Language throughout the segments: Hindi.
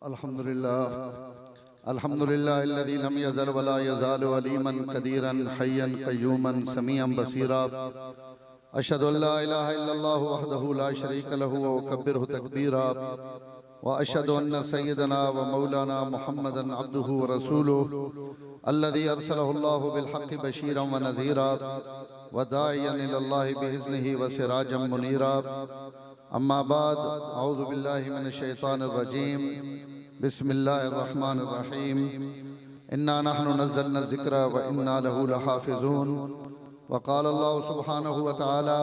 अल्हम्दुलिल्लाहिल्लज़ी लम यज़ल वला यज़ालु अलीमन क़दीरन हय्यन क़य्यूमन समीअन बसीरा अशहदु अल्ला इलाहा इल्लल्लाहु वहदहु ला शरीका लहु व उकब्बिरहु तकबीरा व अशहदु अन्ना सय्यदना व मौलाना मुहम्मदन अब्दुहु व रसूलुहु अल्लज़ी अरसलहु अल्लाहु बिल हक़्क़ि बशीरन व नज़ीरा व दाइयन इलल्लाहि बिइज़्निहि व सिराजम मुनीरा। अम्मा बाद अऊज़ु बिल्लाहि मिनश शैतानिर रजीम बिस्मिल्लाहिर रहमानिर रहीम। इन्ना नहनु नज़्ज़लना ज़िक्रा व इन्ना लहु लहाफ़िज़ून। व क़ाल अल्लाहु सुब्हानहु व तआला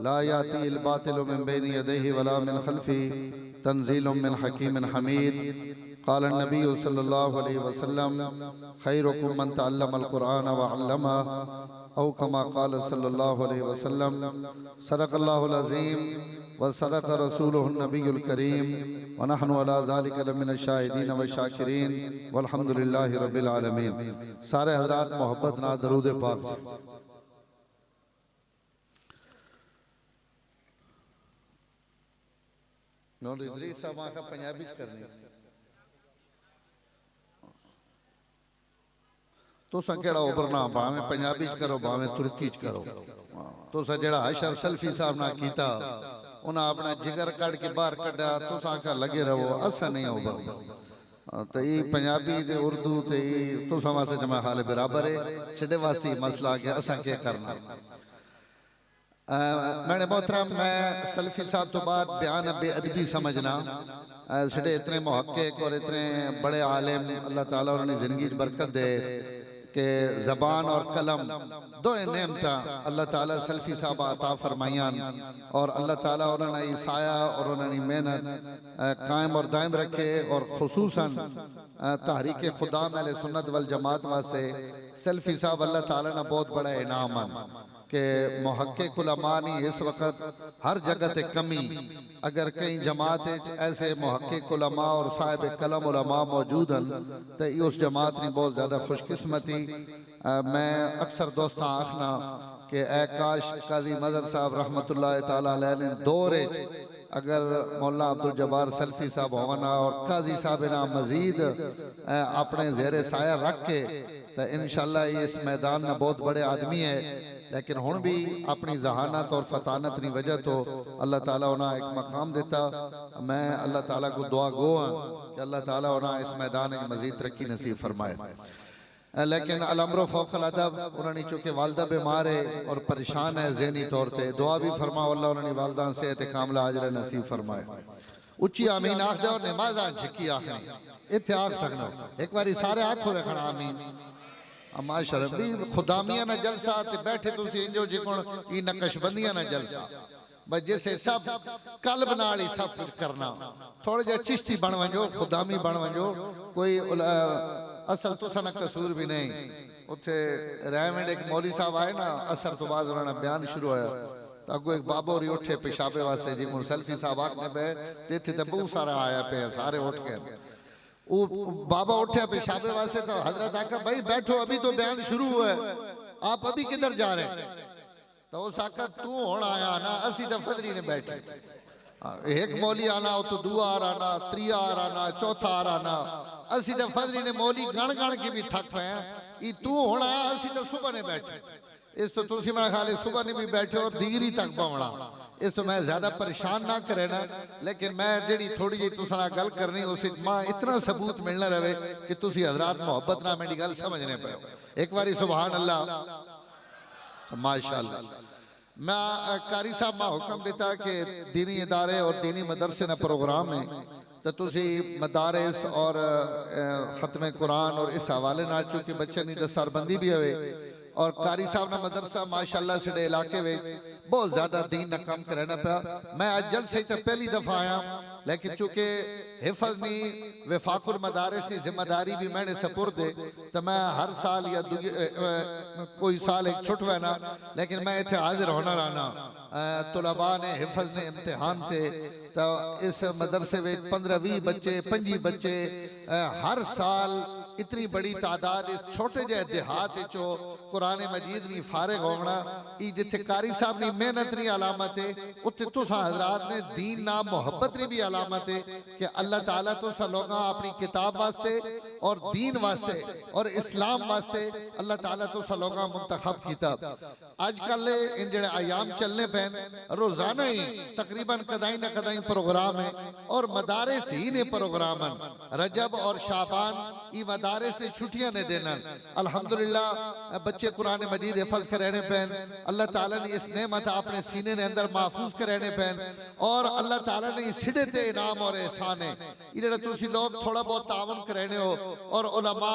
ला यातिल बातिलु मिन बैनि यदैहि वला मिन खल्फ़िही तंज़ीलुम मिन हकीमिन हमीद। क़ाल नबी सल्लल्लाहु अलैहि वसल्लम खैरुकुम मन तअल्लमल क़ुरआन व अल्लमह औ कमा क़ाल सल्लल्लाहु अलैहि वसल्लम। सदक़ल्लाहुल अज़ीम व सदक़ रसूलुहुन नबियुल करीम व नहनु अला ज़ालिका लमिनश शाहिदीन व शाकिरीन वल्हम्दुलिल्लाहि रब्बिल आलमीन। सारे हज़रात मोहब्बत ना दरूद पाक। इदरीस साहब आखा पंजाबी करनी तुसा केड़ा उभरना, भावे पंजाबी करो भावे तुर्की करो। तुसा जेड़ा हशर सल्फी साहब ना कीता उन्हें अपना जिगर कड़ के बाहर कढ़ा, तुसा आखा लगे रहो असा नहीं उभर। तो ये पंजाबी ते उर्दू ते तुसा वास्ते जमा हाल बराबर है, सिडे वास्ते मसला आ गया असा क्या करना। मैंने मोहतरम मैं सल्फी साहब तो बाद बयान बेअदबी समझना। सिडे इतने मुहक्किक और इतने बड़े आलिम अल्लाह ताला उन्होंने जिंदगी बरकत दे कि ज़बान और कलम दो नेमत अल्लाह ताला सल्फी साहब अता फरमाइयान और अल्लाह ताला उन्होंने साया और उन्होंने मेहनत कायम और दायम रखे। और खुसूसन तहरीक खुदा अहले सुन्नत वल जमात वास्ते सल्फी साहब अल्लाह ताला ने बहुत बड़ा इनाम के मुहक्किक उलमा नहीं इस वक्त हर जगह ते कमी। अगर कहीं जमात ऐसे मुहक्किक उलमा और साहिब कलम उलमा मौजूद हैं तो उस जमात ने बहुत ज़्यादा खुशकिस्मती। मैं अक्सर दोस्तां आखना कि ए काश काजी मदर साहब रहमतुल्लाह ताला अलैह ने दौरे अगर मौलाना अब्दुल जब्बार सल्फी साहब होना और काजी साहब ना मजीद अपने ज़ेरे साया रख के तो इंशाअल्लाह इस मैदान में बहुत बड़े आदमी है। लेकिन हुण भी अपनी जहानत और फतानत की वजह तो अल्लाह ताला उन्हें एक मकाम देता। मैं अल्लाह ताला को दुआ गो हाँ कि अल्लाह ताला उन्हें इस मैदान में मजीद तरक्की नसीब फरमाए। लेकिन अलअम्र फौकल अदब उन्होंने चूँकि वालदा बीमार है और परेशान है ज़हनी तौर पर, दुआ भी फरमाओ अल्लाह उन्होंने वालदा सेहत कामला आजरा नसीब फरमाए। उच्ची आमीन आख दो, नमाज़ा झिकी आखनी इत्थे आख सकना एक बार सारे आखो रखना आमीन। माशाअल्लाह भी खुदामियां ना जलसा ते बैठे तुसी इंजो जिकोण ई नकशबंदियां ना जलसा बस जैसे सब कल्ब नाल ही सब कुछ करना। थोड़ा जा चिश्ती बन वंजो, खुदामी बन वंजो, कोई असल तुसा ना कसूर भी नहीं। उथे रहमंड एक मौली साहब आए ना असर तो बाद उन्होंने बयान शुरू होया तो अगो एक बाबा और उठे पेशाबे वास्ते जी सल्फी साहब आखने पे इत्थे ते बहुत सारा आया पे सारे उठ गए। वो बाबा उठे पेशाबे वास्ते तो हजरत आका भाई बैठो अभी तो बयान शुरू हुआ है, आप अभी किधर जा रहे हैं? तो उस आका तू होना आया ना असी तो फजरी ने बैठे एक मौली आना तो दुआ आ रहा त्रिया आ रहा चौथा आ रहा असी तो फजरी ने मौली गण गण के भी थक पे तू होना आया असी तो सुबह ने बैठे। इस तो तुसी मैं खाली सुबह ने भी बैठे और दीगरी तक पहुंचना। इस तो मैं ज्यादा परेशान ना करे ना, लेकिन मैं जी थोड़ी जी तुसा नाल गल करनी उस मां इतना सबूत मिलना रहे कि तुसी हजरात मोहब्बत ना मेरी गल समझने पे। एक बारी सुभान अल्लाह माशाअल्लाह। मैं कारी साहब मा हुक्म देता कि दीनी इदारे और दीनी मदरसे ना प्रोग्राम है तो तुसी मदारिस और खत्म कुरान और इस हवाले नाल चूंकि बच्चे नी दस्तारबंदी भी हवे और कारी साहब ना मदरसा माशाअल्लाह से इलाके में बहुत ज्यादा दीन ना काम करना पाया। मैं आज जल से तो पहली दफा आया, लेकिन चूंकि हिफज नी वफाकुल मदारिस की जिम्मेदारी भी मैंने सपुर्द है तो मैं हर साल या कोई साल एक छुटवा ना, लेकिन मैं इतने हाजिर होना रहना। तुलबा ने हिफज ने इम्तिहान थे तो इस मदरसे में 15-20 बच्चे 25 बच्चे हर साल इतनी बड़ी तादाद इस छोटे जे देहात चो कुरान मजीद नहीं फारिग होना ई जिथे कारी साहब ने मेहनत नहीं अलामत है उत्थे तुसा हजरात ने दीन ना मोहब्बत ने भी अलामत है कि अल्लाह ताला तुसा लोगा अपनी किताब वास्ते और दीन वास्ते और इस्लाम वास्ते अल्लाह ताला तुसा लोगा मुंतखब किताब आजकल इन जेड़े आयाम चलने पैन रोजाना ही तकरीबन कदाई ना कदाई प्रोग्राम है और मदारिस ही ने प्रोग्राम रजब और शाबान ई मदारिस से छुट्टियां ने देना अल्हम्दुलिल्लाह बच्चे कुरान मजीद हिफज करने पैन अल्लाह ताला ने इस नेमत अपने सीने ने अंदर महफूज करने पैन और अल्लाह ताला ने सिरे ते इनाम और एहसान है इधर तुसी लोग थोड़ा बहुत तावन करने हो और उलमा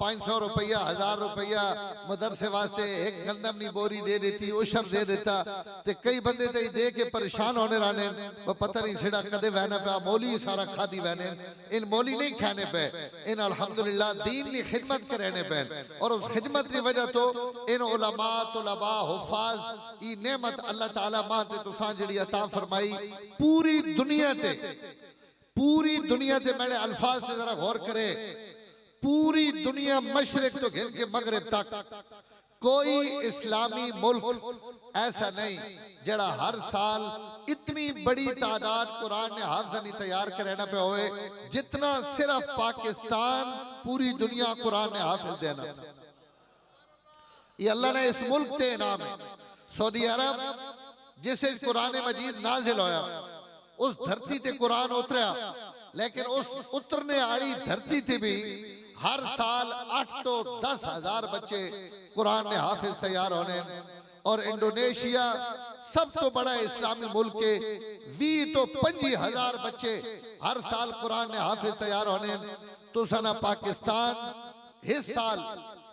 500 रुपया 1000 रुपया मदरसे वास्ते एक गंदम नी बोरी दे देती उशर दे देता ते कई बंदे ते दे के परेशान होने रहने वो पता नहीं सिड़ा कदे वहना पे मौली सारा खादी वहने इन मौली नहीं खाने पे इन अल्हम्दुलिल्लाह दीन की खिदमत करने पे और उस खिदमत की वजह तो इन उलमा तुलबा हुफाज ई नेमत अल्लाह ताला मां ते तुसां जेड़ी अता फरमाई पूरी दुनिया ते मैंने अल्फाज से जरा गौर करे पूरी दुनिया मशरिक तो घिर के मगरिब तक कोई इस्लामी मुल्क ऐसा नहीं जड़ा हर साल इतनी बड़ी तादाद कुरान ने हाफिज़ नहीं तैयार करना पे होए जितना सिर्फ पाकिस्तान पूरी दुनिया कुरान ने हाफिज़ देना ये अल्लाह ने इस मुल्क ते इनाम है सऊदी अरब जिसे कुरान मजीद नाजिल होया उस धरती ते कुरान उतरया लेकिन उस उतरने वाली धरती ते भी हर साल 8 तो 10 हजार बच्चे कुरान ने हाफिज तैयार होने और इंडोनेशिया सब तो बड़ा इस्लामी मुल्क के 20 तो 25 हजार बच्चे हर साल कुरान ने हाफिज तैयार होने तो सना पाकिस्तान इस साल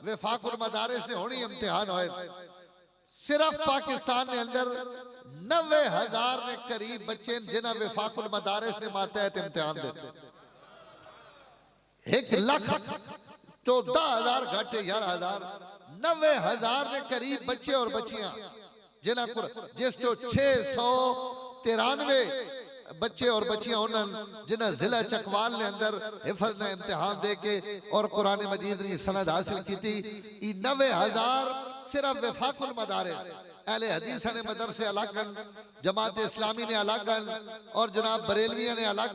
वफाकुल मदारिस से होनी इम्तिहान होए सिर्फ पाकिस्तान के अंदर 90,000 ने करीब बच्चे जिन्हें वफाकुल मदारिस ने मातहत इम्तिहान देते 1,14,000 घटे 11,000 90,000 ने करीब बच्चे और बच्चियां जिन्हें जिस जो 693 बच्चे और बच्चियां उन्होंने जिन्हें जिला चकवाल ने अंदर हिफज ने इम्तिहान दे के और कुरान मजीद की सनद हासिल की थी 90,000 सिर्फ वफाकुल मदारिस अहले हदीस ने मदरसे अलग जमात इस्लामी ने अलग और जनाब बरेलविया ने अलग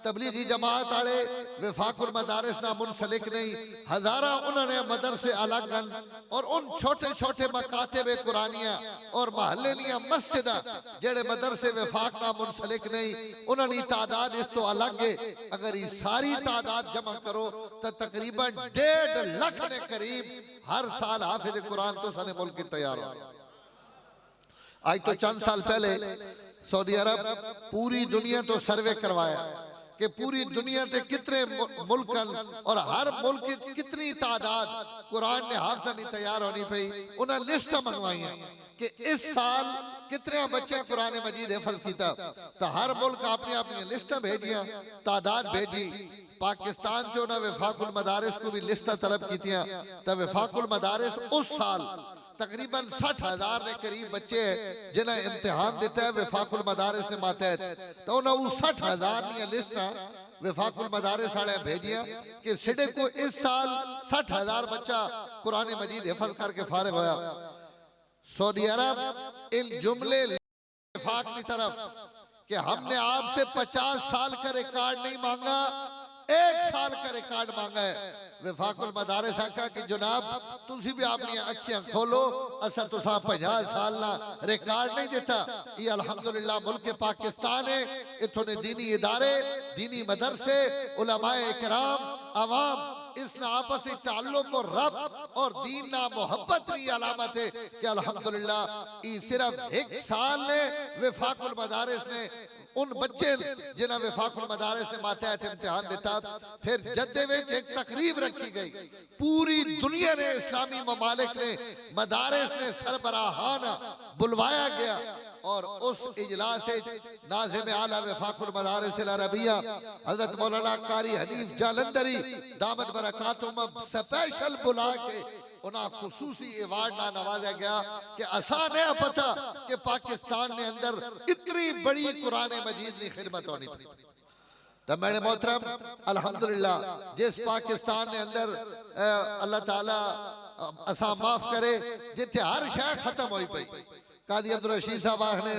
तबलीगी जमात वाले वफाकुल मदारिस ना मुनसलिक नहीं हजारा उन्होंने मदरसे अलग और उन छोटे छोटे मकातिबे कुरानिया और महल्ले मस्जिद जेड़े मदरसे वफाक ना मुनसलिक नहीं उन्होंने तादाद इस तो अलग है अगर ये सारी तादाद जमा करो तो तकरीबन 1.5 लाख ने करीब हर साल हाफिज कुरान तो सने मुल्क की तैयार हो आज तो चंद साल पहले सऊदी अरब पूरी दुनिया तो सर्वे करवाया कि पूरी दुनिया के कितने मुल्क और हर मुल्क की कितनी तादाद कुरान ने हाफिज़ नहीं तैयार होनी पई उन्हें लिस्ट मंगवाई कि इस साल कितने बच्चे कुरान मजीद हिफज किया तो हर मुल्क अपनी अपनी लिस्ट भेजिया तादाद भेजी पाकिस्तान जो ना वफाकुल मदारिस को भी लिस्ट तलब की तो वफाकुल मदारिस उस साल तकरीबन 60,000 ने करीब बच्चे जिन्हें इम्तिहान देता है वफाकुल मदारिस ने मातहत तो उन्हें 60,000 लिस्ट वफाकुल मदारिस वाले भेजिया कि सिडे को इस साल 60,000 बच्चा कुरान मजीद हिफज करके फारिग होया सऊदी अरब इन जुमले वफाक की तरफ कि हमने आपसे 50 साल का रिकॉर्ड नहीं मांगा 1 साल का रिकॉर्ड मांगा है वफाकुल मदारिस आखा कि जनाब तुसी भी अपनी अखियां खोलो असा तुसा 50 साल ना रिकॉर्ड नहीं देता ये अल्हम्दुलिल्लाह मुल्क पाकिस्तान है इथों ने दीनी इदारे दीनी मदरसे उलमाए इकराम अवाम इस आपस में ताल्लुक और रब और दीन ना मोहब्बत की अलामत है कि अल्हम्दुलिल्लाह ये सिर्फ 1 साल ने वफाकुल मदारिस ने उन बच्चे जिन्हें वफाकुल मदारिस से मातहत इम्तिहान देता फिर जद्दे में एक तकरीब रखी गई पूरी दुनिया ने इस्लामी ममालिक ने मदारिस ने सरबराहान बुलवाया गया और उस इजलास से नाज़िम आला वफाकुल मदारिस अल अरबिया हजरत मौलाना कारी हनीफ जालंधरी दामद बरकातुहुम स्पेशल बुला के उन्हें खुसूसी अवार्ड ना नवाजा गया कि असा नहीं पता कि पाकिस्तान ने अंदर इतनी बड़ी कुरान मजीद की खिदमत होनी तो मेरे मोहतरम अल्हम्दुलिल्लाह जिस पाकिस्तान ने अंदर अल्लाह ताला असा माफ करे जिथे हर शय खत्म होई पई। कादी अब्दुल रशीद साहब आखने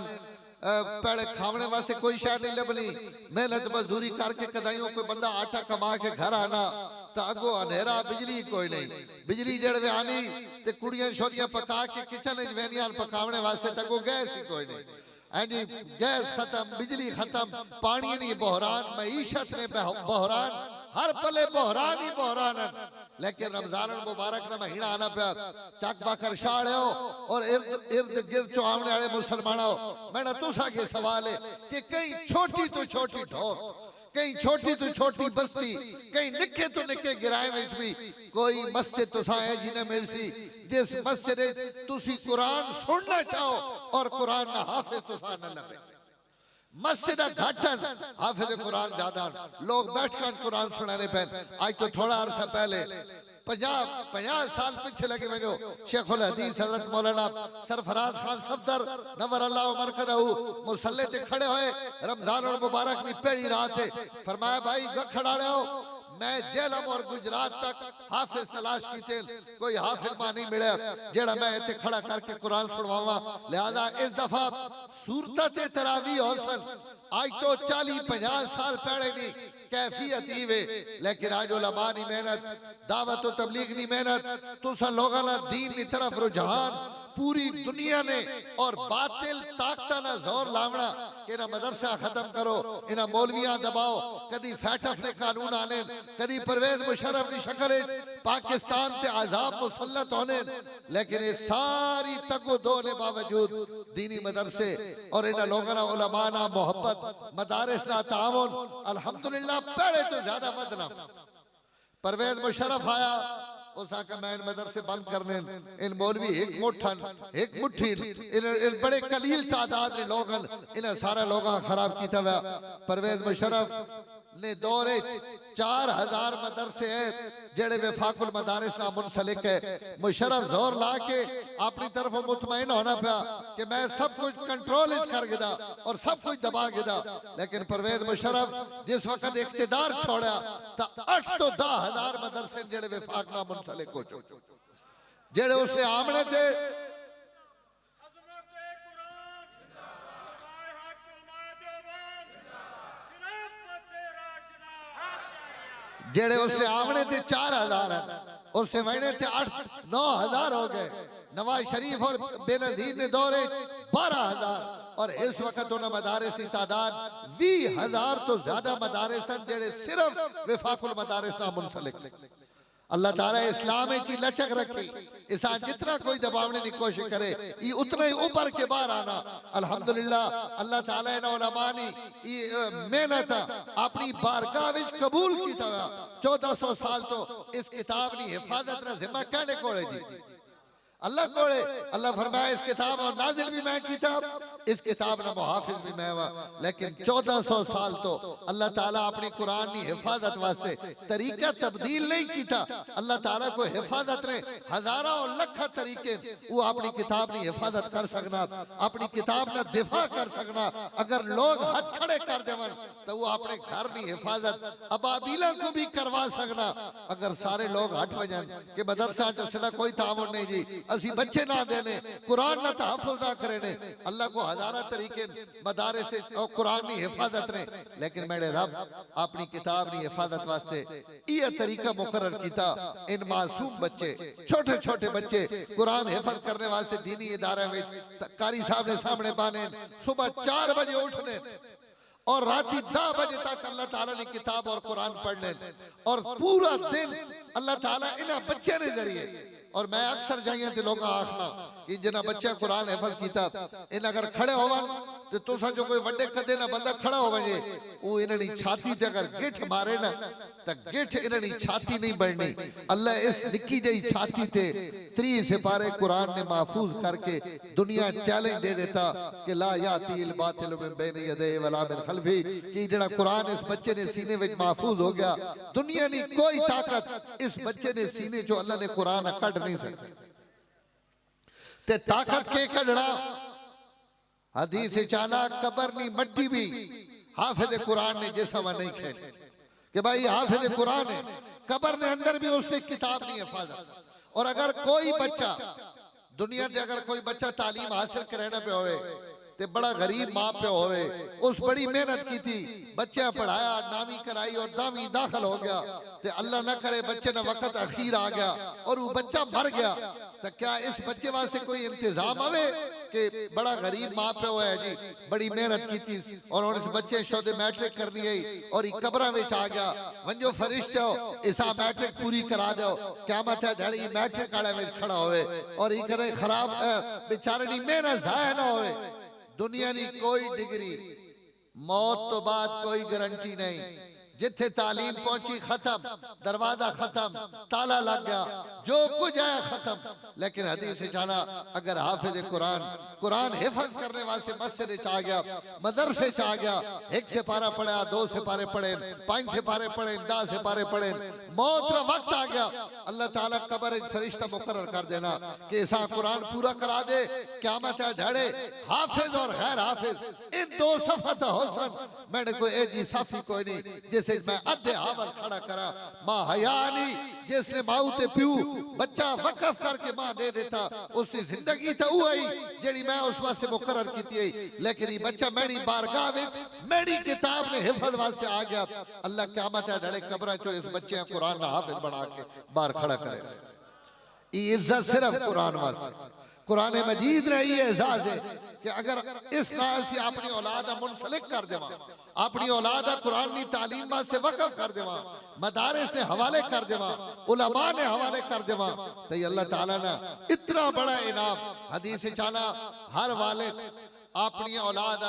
पहले खावने वास्ते कोई शय नहीं लभनी, मेहनत मजदूरी करके कदाइयों कोई बंदा आटा कमा के घर आना तो अगो अंधेरा, बिजली कोई नहीं। बिजली जड़वे आनी ते कुड़ियां छोरियां पका के किचन च वेनियां पकावने वास्ते तो अगो गैस ही कोई नहीं। जी गैस खत्म, बिजली खत्म, पानी नहीं बहरान, मईशत ने बहरान, हर पले बहरान ही बहरान। लेकिन रमजान मुबारक का महीना आना पाया, चक बाकर शाड़े हो और इर्द गिर्द चो आने वाले मुसलमानों, मैंने तुसा के सवाल है कि कई छोटी तो छोटी ढोर, कई छोटी तो छोटी बस्ती, कई निके तो निके गिराए में भी कोई मस्जिद तुसा है जिन्हें मिलसी जिस मस्जिद तुसी कुरान सुनना चाहो और कुरान ना हाफिज तुसा न लगे। मस्जिद घाटन हाफिज कुरान ज्यादा, लोग बैठकर कुरान सुनाने पे। आज तो थोड़ा अरसा पहले 50 साल पीछे लगे मैंने शेखुल हदीस हजरत मौलाना सरफराज खान सफदर नवर अल्लाह मरकज़हू मुसल्ले ते खड़े हुए, रमजान और मुबारक की पहली रात है। फरमाया भाई खड़ा रहे हो, मैं जेलम और गुजरात तक हाफिज तलाश कीते, कोई हाफिज मां नहीं मिले जेड़ा मैं इत्थे खड़ा करके कुरान सुनवावा। लिहाजा इस दफा सूरत तरावी हौसल आज तो 40-50 साल पहले नहीं कैफियत ही वे, लेकिन आज उलमा नी मेहनत, दावत और तबलीग नी मेहनत, तुसा लोगों ना दीन की तरफ रुझान पूरी दुनिया ने और बातिल ताकता ना जोर लावना कि ना मदरसा खत्म करो, इना मौलवियां दबाओ, कदी फैटफ ने कानून आने, कदी परवेज मुशर्रफ की शक्ल पाकिस्तान से आजाब मुसल्लत होने। लेकिन ये सारी तगो दो ने बावजूद दीनी मदरसे और इन लोगों ना उलमा ना मोहब्बत, मदारिस ना ताउन, अल्हम्दुलिल्लाह पहले तो ज्यादा बदना। परवेज मुशर्रफ आया, उस आका मैं मदरसे बंद करने, इन मौलवी एक मुट्ठी इन बड़े कलील तादाद ने लोग इन्हें सारा लोग खराब किया हुआ। परवेज मुशर्रफ ने दौरे 4000 मदरसे है जेड़े वफाकुल मदारिस ना मुंसलिक है। मुशर्रफ जोर ला के अपनी तरफ मुतमईन होना पाया कि मैं सब कुछ कंट्रोल कर गिदा और सब कुछ दबा गिदा। लेकिन परवेज मुशर्रफ जिस वक्त इख्तिदार छोड़ा तो 8 तो 10,000 मदरसे जेड़े वफाक ना मुंसलिक हो चुके, जेड़े उससे आमने थे जेड़े उससे आमने थे 4000 है, उससे महीने थे 8-9,000 हो गए। नवाज शरीफ और बेनजीर ने दौरे 12,000 और इस वक्त उन्हें मदारिस की तादाद 20,000 तो ज्यादा मदारिस जेड़े सिर्फ वफाकुल मदारिस ना मुंसलिक। अल्लाह ताला इस्लाम में लचक रखी, इसा जितना कोई दबावने की कोशिश करे ये उतना ही ऊपर के बाहर आना। अल्हम्दुलिल्लाह अल्लाह ताला ने उलमा ने मेहनत अपनी बारगाह विच कबूल की। 1400 साल तो इस किताब की हिफाजत ना जिम्मा कहने को जी अल्लाह कोले। अल्लाह फरमाया इस किताब और नाजिल भी मैं किताब, इस किताब ना मुहाफिज भी मैं हुआ। लेकिन 1400 साल तो अल्लाह ताला अपनी कुरान की हिफाजत वास्ते तरीका तब्दील नहीं किया। अल्लाह ताला को हिफाजत ने हजारों और लखा तरीके वो अपनी किताब की हिफाजत कर सकना, अपनी किताब ना दिफा कर सकना। अगर लोग हाथ खड़े कर देवन तो वो अपने घर की हिफाजत अबाबीला को भी करवा सकना। अगर सारे लोग हट वजन कि मदरसा चला कोई तामुन नहीं जी, असी बच्चे ना देने, कुरान ना तहफ़्फ़ुज़ ना करेने, अल्लाह को हजारा तरीके मदारिस और कुरान की हिफाजत ने। लेकिन मेरे रब अपनी किताब की हिफाजत वास्ते यह तरीका मुकर्रर किया। इन मासूम बच्चे, छोटे छोटे बच्चे कुरान हिफाजत करने वास्ते दीनी इदारे में कारी साहब ने सामने बाने, सुबह 4 बजे उठने और रात 10 बजे तक अल्लाह ताला ने किताब और कुरान पढ़ने और पूरा दिन अल्लाह ताला इन्हें बच्चे ने जरिए। और मैं अक्सर जाइए तो लोग आखना कि जिन्हें बच्चे कुरान हिफाजत किया इन अगर खड़े होवन तो तुसा जो कोई वड्डे कदे ना बंदा खड़ा हो वजे वो इन्हनी छाती ते अगर गिठ मारे ना तो गिठ इन्हनी छाती नहीं बढ़नी। अल्लाह इस निक्की जही छाती ते 3 सिपारे कुरान ने महफूज करके दुनिया चैलेंज दे देता कि ला यातिल बातिल मिन बैन यदैहि वला मिन खल्फी, कि जेड़ा कुरान इस बच्चे ने सीने में महफूज हो गया, दुनिया की कोई ताकत इस बच्चे ने सीने जो अल्लाह ने कुरान कढ़ नहीं सकती। ते ताकत के कढ़ना हदीस चाला कबर नी मट्टी भी हाफिज कुरान ने जिस हवा नहीं खेली कि भाई हाफिज कुरान है, कब्र ने अंदर भी उसने किताब नहीं हिफाजत। और अगर कोई बच्चा दुनिया में अगर कोई बच्चा तालीम हासिल करना पे होवे ते बड़ा गरीब माँ पे होवे, उस बड़ी मेहनत की थी, बच्चे पढ़ाया, नामी कराई और दामी दाखिल हो गया, ते अल्लाह ना करे बच्चे ना वक्त अखीर आ गया और वो बच्चा मर गया, तो क्या इस बच्चे वास्ते कोई इंतजाम आवे कि बड़ा गरीब माँ पे हुआ है जी, बड़ी मेहनत की थी और उस बच्चे शोदे मैट्रिक करनी है और कब्र में आ गया, वंजो फरिश्ते हो इसा मैट्रिक पूरी करा दो, क़यामत है ढड़ी मैट्रिक वाले में खड़ा होवे और ये करे खराब बेचारे नी मेहनत जाया ना होवे। दुनिया नी कोई डिग्री, मौत तो बाद कोई गारंटी नहीं, जिथे तालीम पहुंची खत्म, दरवाजा खत्म, ताला लग गया, जो कुछ है खत्म। लेकिन हदीस से जाना अगर हाफिज कुरान कुरान हिफज करने वास्ते मस्जिद आ गया, मदरसे आ गया, एक से पारा पढ़ा, दो से पारे पढ़े, 5 से पारे पढ़े, 10 से पारे पढ़े, मौत का वक्त आ गया, अल्लाह ताला कब्र फरिश्ता मुकर्रर कर देना कि ऐसा कुरान पूरा करा दे, क़यामत है ढड़े हाफिज और गैर हाफिज इन दो सफत हुसन मैंने कोई ऐसी साफी कोई नहीं जैसे मैं अद्धे हावल खड़ा करा। माँ हयानी जिसने माऊ ते प्यू बच्चा वकफ करके माँ दे देता, उसकी जिंदगी तो वही जेड़ी मैं उस वास्ते मुकर्रर की थी, लेकिन ये बच्चा मेरी बारगाह विच मेरी किताब में हिफज वास्ते आ गया, अल्लाह क़यामत है ढड़े कब्र चो इस बच्चे कुरान का हाफिज बना के बाहर खड़ा करे। ये इज्जत सिर्फ कुरान वास्ते, कुरान मजीद ने ये एजाज है कि अगर इस तरह से अपनी औलाद मुनसलिक कर देवा, अपनी औलाद कुरान की तालीम वास्ते वक़फ कर देवा, मदारिस ने हवाले कर देवा, उलमा ने हवाले कर देवा, तो अल्लाह ताला ने इतना बड़ा इनाम हदीस चाला हर वालिद अपनी औलाद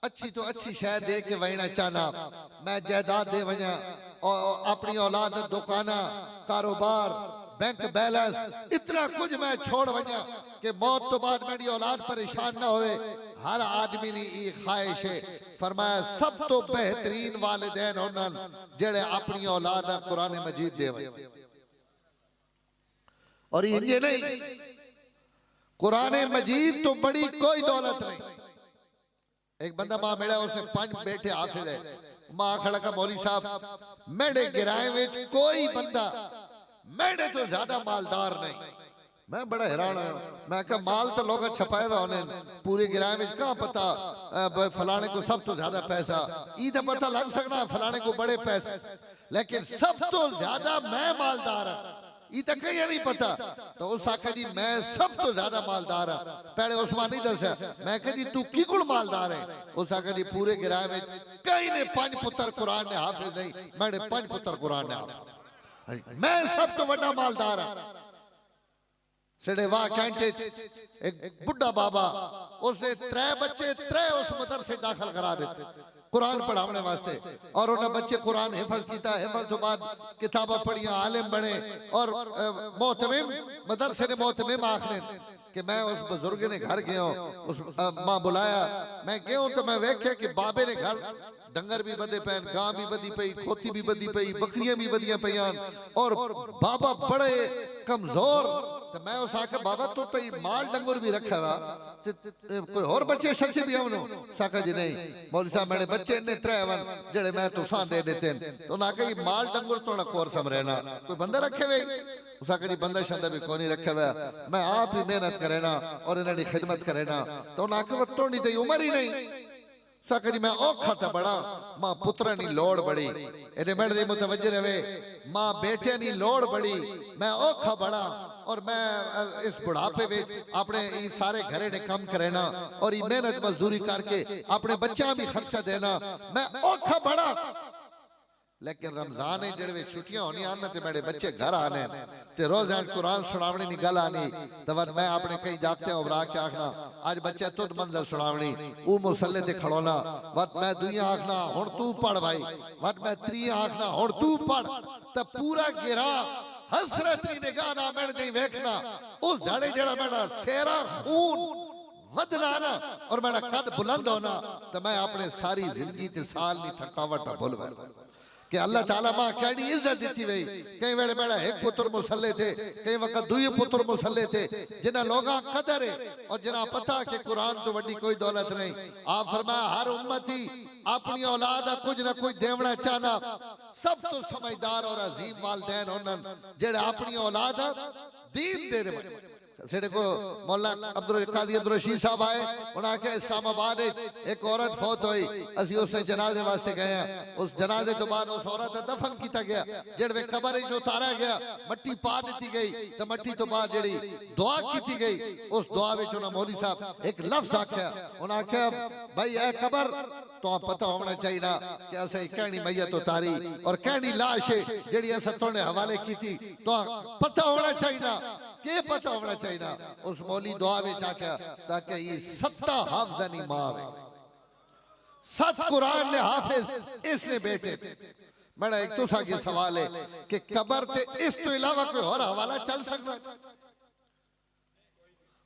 अच्छी तो अच्छी शय दे के वहीना चाहना, मैं जायदाद दे वजा और अपनी औलाद दुकाना कारोबार बैंक बैलेंस इतना कुछ मैं छोड़ वजा कि मौत तो बाद मेरी औलाद परेशान ना होए। हर आदमी ने ये ख्वाहिश है, फरमाया सब तो बेहतरीन वालिदैन उन्हन जेड़े अपनी औलाद कुरान मजीद दे। और ये नहीं, कुरान मजीद तो बड़ी कोई दौलत नहीं। एक बंदा मां मिला, उसे 5 बेटे हाफिज है, मां खड़ा का मौली साहब मेरे गिराए विच कोई बंदा मेरे तो ज्यादा मालदार नहीं। मैं बड़ा हैरान हूं, मैं कहा माल तो लोग छपाए हुए होने पूरे गिराए में कहां पता फलाने को सब तो ज्यादा पैसा, ई तो पता लग सकना फलाने को बड़े पैसे, लेकिन सब तो ज्यादा मैं मालदार ई तो कहीं नहीं पता। तो उस आखा जी मैं सब तो ज्यादा मालदार है, पहले उस्मान नहीं दसा, मैं कहा जी तू की कुल मालदार है, उस आखा जी पूरे गिराए में कई ने 5 पुत्र कुरान ने हाफिज नहीं, मैंने 5 पुत्र कुरान ने हाफिज, मैं सब तो बड़ा मालदार हाँ। सेड़े वाह कैंटे एक बुढ़ा बाबा, उसने 3 बच्चे 3 उस मदरसे दाखिल करा देते कुरान पढ़ाने वास्ते, और उन्हें बच्चे कुरान हिफज किया, हिफज तो बाद किताबा पढ़िया, आलिम बने और मोहतमिम मदरसे ने मोहतमिम आखने कि मैं उस बुजुर्ग ने घर गया, उस मां बुलाया, मैं गया तो मैं वेख्या कि बाबे ने घर डंगर भी बदे पैन, गां भी बदी पई, खोती भी बदी पई, बकरियां भी बदियां पईयां और बाबा बड़े कमजोर। तो मैं उस आखे बाबा तो माल डंगर भी रखा हुआ, कोई और बच्चे सच्चे भी हमनो साका जी नहीं मौलवी साहब मेरे बच्चे ने 3 वन जेड़े मैं तुसां दे देते तो ना कही माल डंगर तो ना कोर सम रहना, कोई बंदा रखे हुए उस आखे जी बंदा शंदा भी कोई नहीं रखे हुआ, मैं आप ही मेहनत करे ना और इन्हां खिदमत करे ना, तो ना के वतों दी ते उम्र ही नहीं साका जी मैं औखा था बड़ा, मां पुत्रा नी लोड़ बड़ी, एदे मेरे दी मुतवज्जे रहे, मां बेटे नी लोड़ बड़ी, मैं औखा बड़ा और मैं इस बुढ़ापे में अपने सारे घरे ने कम करना और ये मेहनत मजदूरी करके अपने बच्चा भी खर्चा देना, मैं औखा बड़ा। लेकिन रमजान जड़े छुट्टियां होनी आने ते मेरे बच्चे घर आने ते रोज कुरान सुनावनी नी गल आनी, तो मैं अपने कई जागते उबरा के आखना आज बच्चे तुद मंजर सुनावनी, वो मुसल्ले ते खड़ोना, वत मैं दुनिया आखना हुण तू पढ़ भाई, वत मैं त्री आखना हुण तू पढ़, तो पूरा गिरा हसरत की निगाह ना मैंने नहीं वेखना उस झाड़े जड़ा मेरा सेरा खून वधना ना और मेरा कद बुलंद होना, तो मैं अपने सारी जिंदगी ते साल नी थकावट भूल गया कि अल्लाह ताला मां केड़ी इज्जत दी वही। कई वेले मेरा एक पुत्र मुसल्ले थे, कई वक्त 2 पुत्र मुसल्ले थे, जिन्हें लोगा कदर है और जिन्हें पता कि कुरान तो वड्डी कोई दौलत नहीं। आप फरमाया हर उम्मती अपनी औलाद का कुछ ना कुछ देवना चाहना। सब तो समझदार और अजीम वालदैन उन्होंने जेड़े अपनी औलाद दीन दे रहे। सेड़े को मौला काजी अब्दुल रशीद साहब आए, उन्होंने आख्या इस्लामाबाद एक औरत फौत हुई, असी उसने जनाजे वास्ते गए हैं। उस जनाजे तो बाद उस औरत का दफन किया गया, जेड़े कबर च उतारा गया, मट्टी पा दी गई, तो मट्टी तो बाद जेड़ी दुआ की गई, उस दुआ में उन्होंने मौली साहब एक लफ्ज आख्या, उन्होंने आख्या भाई ए कबर तो पता होना चाहिए ना कि असं कहनी मैयत उतारी और कहनी लाश है जेड़ी अस तुहाडे हवाले की थी, तो पता होना चाहिए ना, के पता होना चाहिए ना। उस मौली दुआ में आख्या ताकि ये 7 हाफजानी मां है, 7 कुरान ने हाफिज इसने बेटे थे। मेरा एक तो साके सवाल है कि कबर ते इस तो इलावा कोई और हवाला चल सकता?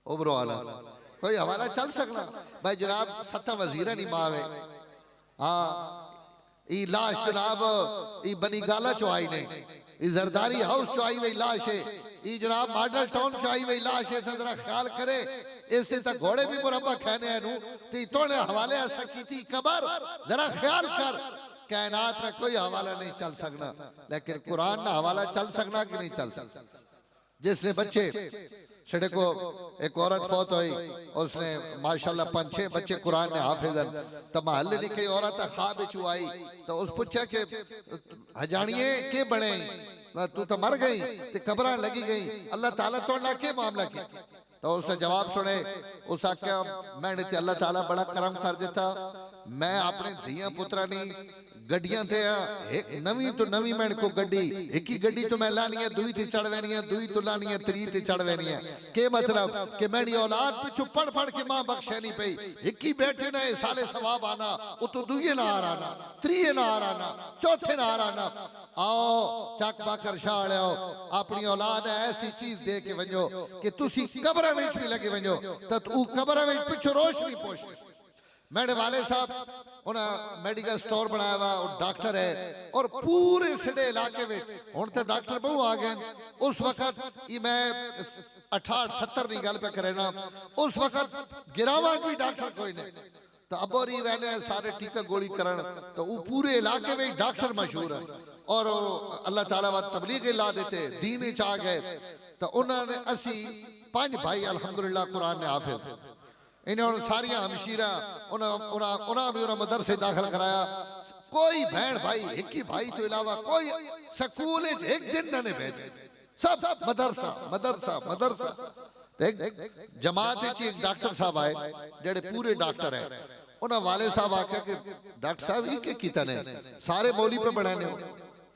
उबरो वाला कोई हवाला चल सकना? भाई जनाब 7 वजीर नहीं मां है। हाँ ये लाश जनाब ये बनी गाला चो आई नहीं, ये जरदारी हाउस चो आई हुई लाश है, ये जनाब मॉडल टाउन चो आई हुई लाश है। जरा ख्याल करे इससे तक घोड़े भी मुरब्बा खाने तोड़े हवाले सकी थी कबर। जरा ख्याल कर, कायनात में कोई हवाला नहीं चल सकना, लेकिन कुरान ना हवाला चल सकना कि नहीं चल सकना। जिसने बच्चे सेड़े को एक औरत फौत हुई, उसने माशाल्लाह 5-6 बच्चे कुरान ने हाफिज। तो महल्ले की कई औरत ख्वाब आई तो उस पूछा कि हजानिए के बने, तू तो मर गई ते कब्र लगी गई, अल्लाह ताला तो ना के मामला किया। तो उसने जवाब सुने, उस आख्या मैंने ते अल्लाह ताला बड़ा करम कर देता, मैं अपने धिया पुत्रा नी गड्डियां थे एक नवी तो नवी मैंने को गड्डी एक ही गड्डी तो मैं लानी है, दुई ते चढ़वेनी है, दुई तो लानी है, त्री ते चढ़वेनी है। के मतलब कि मैंने औलाद पिछू पढ़ पढ़ के मां बख्शे नहीं पई, एक ही बैठे ना साले सवाब आना, वो तो दुए ना आ रहा, त्रीए ना आ रहा, चौथे ना आ रहा। आओ चक बाकर शाह आओ, अपनी औलाद ऐसी चीज दे के वजो कि तुसी कब्र में भी लगे वजो तो तू कब्र में पिछू रोशनी पोश। मेरे वाले साहब उन्हें मेडिकल स्टोर बनाया हुआ, डॉक्टर है और पूरे सिडे इलाके में हुण तो डॉक्टर बहु आ गए। उस वक्त ये मैं 68-70 की गल पे करे ना, उस वक्त गिरावा भी डॉक्टर कोई नहीं, तो अब और वैने सारे टीका गोली करन, तो वो पूरे इलाके में डॉक्टर मशहूर है। और अल्लाह ताला वा तबलीग ला देते दीन च आ गए। तो उन्होंने असी 5 भाई अल्हम्दुलिल्लाह कुरान ने हाफिज, इन्होंने सारिया हमशीरा उन्होंने भी उन्हें मदरसे दाखिल कराया। कोई बहन भाई एक ही भाई तो इलावा कोई स्कूल एक दिन ने भेजे, सब मदरसा मदरसा मदरसा। जमात एक डॉक्टर साहब आए जेडे पूरे डॉक्टर है, उन्हें वाले साहब आख्या कि डॉक्टर साहब ये किया ने सारे मौली पे बढ़ाने,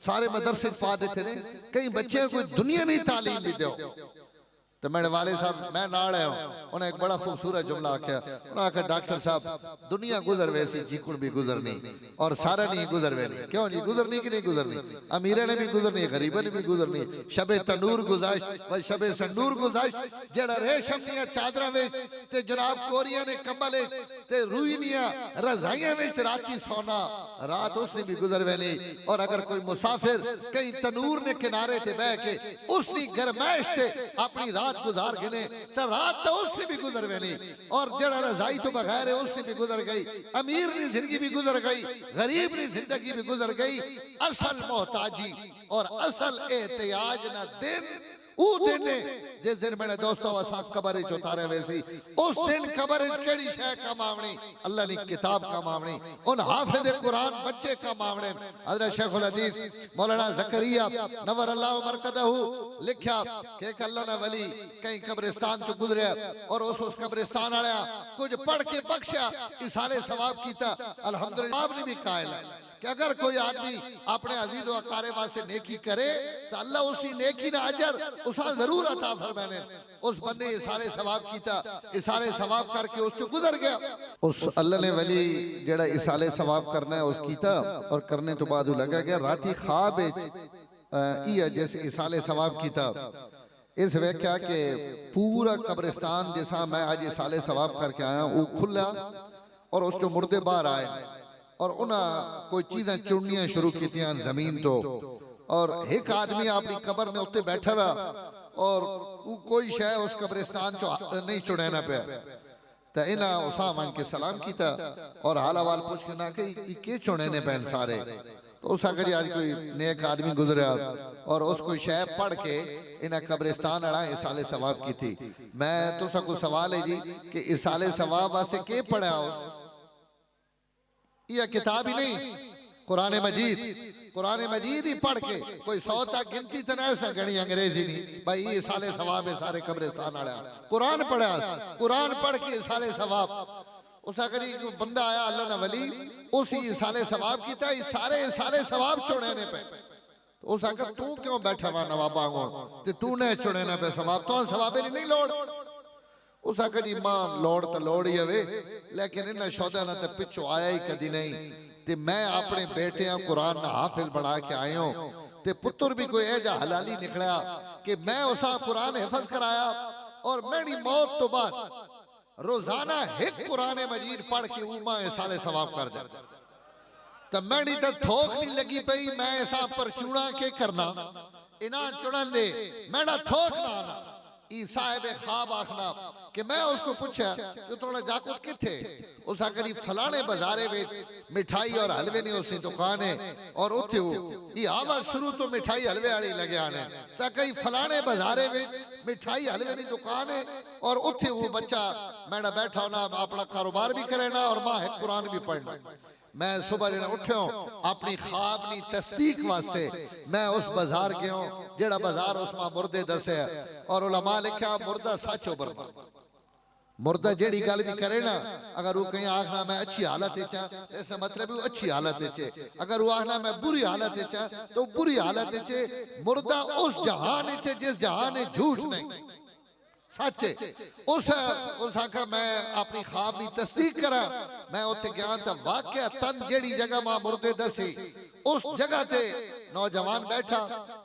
सारे मदरसे पा देते ने, कई बच्चे कोई दुनिया नहीं तालीम दी दो। तो मेरे वाले साहब मैं नाल आया हूं, उन्हें एक बड़ा खूबसूरत जुमला आख्या, उन्हें आख्या डॉक्टर साहब दुनिया गुजर वैसी चिकुन भी गुजरनी और सारा नहीं गुजर वे। क्यों जी गुजरनी कि नहीं गुजरनी? अमीर ने भी गुजरनी, गरीबा ने भी गुजरनी। शबे तनूर गुजारिश भाई शबे संदूर गुजारिश, जेड़ा रेशम दियां चादरा में ते जनाब कोरिया ने कंबल ते रूईनिया रजाइयां में राती सोना, रात उसने भी गुजर वेनी। और अगर कोई मुसाफिर कहीं तनूर ने किनारे ते बह के उसकी गरमैश से अपनी रात गुजार गिने तो रात तो उससे भी गुजर गई, और जड़ा रजाई तो बगैर है उससे भी गुजर गई। अमीर की जिंदगी भी गुजर गई, गरीब की जिंदगी भी गुजर गई। असल मोहताजी और असल एहतियाज ना दिन वो दिन है जिस दिन मेरे दोस्तों असा कबर च उतारे वैसी, उस दिन कबर केड़ी शय कम आवनी? अल्लाह ने किताब कम आवनी, उन हाफिज कुरान बच्चे कम आवने। हजरत शेखुल हदीस मौलाना ज़करिया नवर अल्लाह मरकदहू लिखा कि एक अल्लाह ना वली कहीं कब्रिस्तान चो गुजरिया और उस कब्रिस्तान वाले कुछ पढ़ के बख्शा, इसाले सवाब कीता। अल्हम्दुलिल्लाह ने भी कायल है कि अगर कोई आदमी अपने अजीज व अकारे वास्ते नेकी करे तो अल्लाह उसी नेकी ना अजर उसा जरूर अता फरमाने। उस बंदे ये सारे सवाब कीता, ये सारे सवाब करके उससे गुजर गया। उस अल्लाह ने वली जेड़ा इस साले सवाब करना है उस कीता, और करने तो बाद लगा गया राती ख्वाब जैसे इस साले सवाब कीता। इस व्याख्या के पूरा कब्रिस्तान जैसा मैं आज ये साले सवाब करके आया वो खुला और उस मुर्दे बाहर आए और उन्हें कोई चीज़ें चुननियां शुरू की जमीन तो, और एक आदमी अपनी कबर ने उत्ते बैठा हुआ और कोई शय उस कब्रिस्तान चो नहीं चुड़ैना पे। तो इन्हें उसा मन के सलाम किया और हाल हवाल पूछ के ना कि चुने ने पैन सारे। तो उस करी आज कोई नेक आदमी गुजरा और उसको शह पढ़ के इन्हें कब्रिस्तान अड़ा इसाले सवाब की थी। मैं तो सबको सवाल है जी कि इसाले सवाब वास्ते के पढ़ा उस यह किताब ही नहीं, कुरान मजीद, कुरान मजीद ही पढ़ के कोई 100 तक गिनती तो नहीं गणी अंग्रेजी नहीं भाई ये साले सवाब है सारे कब्रिस्तान आया। कुरान पढ़ा, कुरान पढ़ के साले सवाब। उस करी बंदा आया अल्लाह ना वली उसी साले सवाब किया सारे सवाब चुने ने पे। तो उस आकर तू क्यों बैठा हुआ नवाबा ते तू ने चुने ने पे सवाब तो सवाबे नहीं लोड़। उस आकर जी मां लोड़ तो लोड़ ही हवे लेकिन इन्हें शौदा ना तो पिछो आया ही कदी नहीं। ते मैं अपने बेटियां कुरान ना हाफिज बना के आयो ते पुत्र भी कोई ऐजा हलाली निकला कि मैं उसा कुरान हिफज कराया और मेरी मौत तो बाद रोजाना एक कुरान मजीद पढ़ के उमा साले सवाब कर दे। तो मेरी तो थोक नहीं लगी पई मैं ऐसा पर चुना के करना इना चुनन दे मेरा थोक ना आना। ई साहिब ख्वाब आखना कि मैं उसको पूछा कि थोड़ा जाकुत किथे उस आखरी फलाने बाजारे में मिठाई और हलवे नहीं उसी दुकान है और उठे ये आवाज शुरू तो मिठाई हलवे वाली लगे आने तो कई फलाने बाजारे में मिठाई हलवे नहीं दुकान है और उठे वो बच्चा मैंने बैठा होना अपना कारोबार भी करे ना और मां है कुरान भी पढ़ना। मैं सुबह जरा उठ्यो अपनी ख्वाब नी तस्दीक वास्ते मैं उस बाजार गया जेड़ा बाजार उसमें मुर्दे दसे और उलमा लिखा मुर्दा सच हो बरबर मुर्दा जेड़ी गल भी करे ना अगर वो कहीं आखना मैं अच्छी हालत चा ऐसा मतलब वो अच्छी हालत चे अगर वो आखना मैं बुरी हालत चा तो बुरी हालत चे मुर्दा उस जहान चे जिस जहान ने झूठ नहीं सच उस आखा मैं अपनी ख्वाब की तस्दीक करा मैं उत्थे गया तो वाकया तन जेड़ी जगह मां मुर्दे दसी उस जगह ते नौजवान बैठा